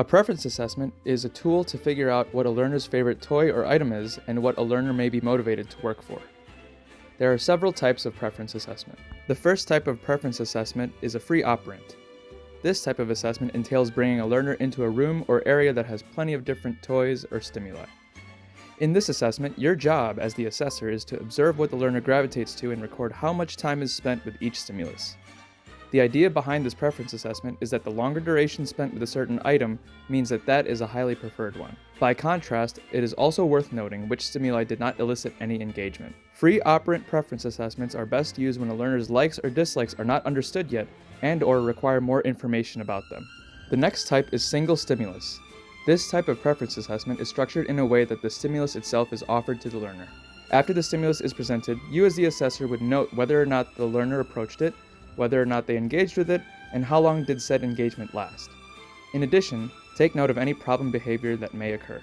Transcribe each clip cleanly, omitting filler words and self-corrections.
preference assessment is a tool to figure out what a learner's favorite toy or item is and what a learner may be motivated to work for. There are several types of preference assessment. The first type of preference assessment is a free operant. This type of assessment entails bringing a learner into a room or area that has plenty of different toys or stimuli. In this assessment, your job as the assessor is to observe what the learner gravitates to and record how much time is spent with each stimulus. The idea behind this preference assessment is that the longer duration spent with a certain item means that that is a highly preferred one. By contrast, it is also worth noting which stimuli did not elicit any engagement. Free operant preference assessments are best used when a learner's likes or dislikes are not understood yet and/or require more information about them. The next type is single stimulus. This type of preference assessment is structured in a way that the stimulus itself is offered to the learner. After the stimulus is presented, you as the assessor would note whether or not the learner approached it, whether or not they engaged with it, and how long did said engagement last. In addition, take note of any problem behavior that may occur.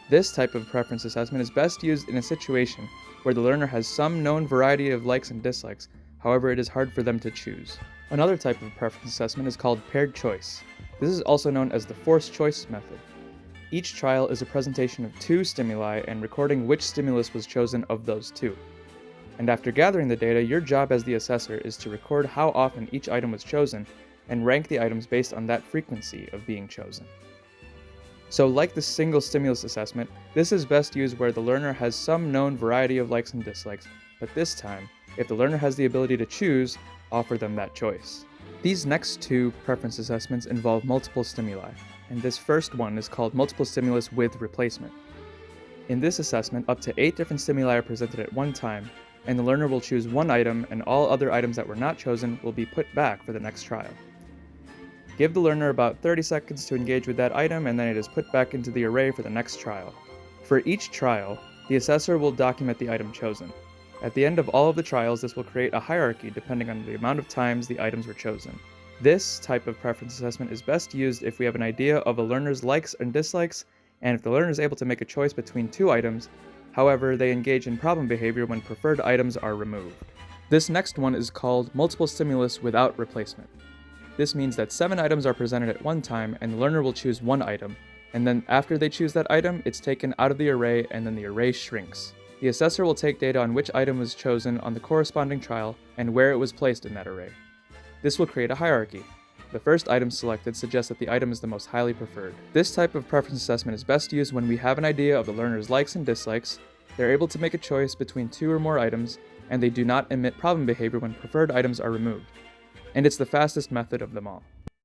This type of preference assessment is best used in a situation where the learner has some known variety of likes and dislikes, however it is hard for them to choose. Another type of preference assessment is called paired choice. This is also known as the forced choice method. Each trial is a presentation of two stimuli and recording which stimulus was chosen of those two. And after gathering the data, your job as the assessor is to record how often each item was chosen and rank the items based on that frequency of being chosen. So like the single stimulus assessment, this is best used where the learner has some known variety of likes and dislikes, but this time, if the learner has the ability to choose, offer them that choice. These next two preference assessments involve multiple stimuli, and this first one is called multiple stimulus with replacement. In this assessment, up to 8 different stimuli are presented at one time, and the learner will choose one item and all other items that were not chosen will be put back for the next trial. Give the learner about 30 seconds to engage with that item and then it is put back into the array for the next trial. For each trial, the assessor will document the item chosen. At the end of all of the trials, this will create a hierarchy depending on the amount of times the items were chosen. This type of preference assessment is best used if we have an idea of a learner's likes and dislikes, and if the learner is able to make a choice between two items. However, they engage in problem behavior when preferred items are removed. This next one is called multiple stimulus without replacement. This means that 7 items are presented at one time and the learner will choose one item, and then after they choose that item, it's taken out of the array and then the array shrinks. The assessor will take data on which item was chosen on the corresponding trial and where it was placed in that array. This will create a hierarchy. The first item selected suggests that the item is the most highly preferred. This type of preference assessment is best used when we have an idea of the learner's likes and dislikes, they're able to make a choice between 2 or more items, and they do not emit problem behavior when preferred items are removed. And it's the fastest method of them all.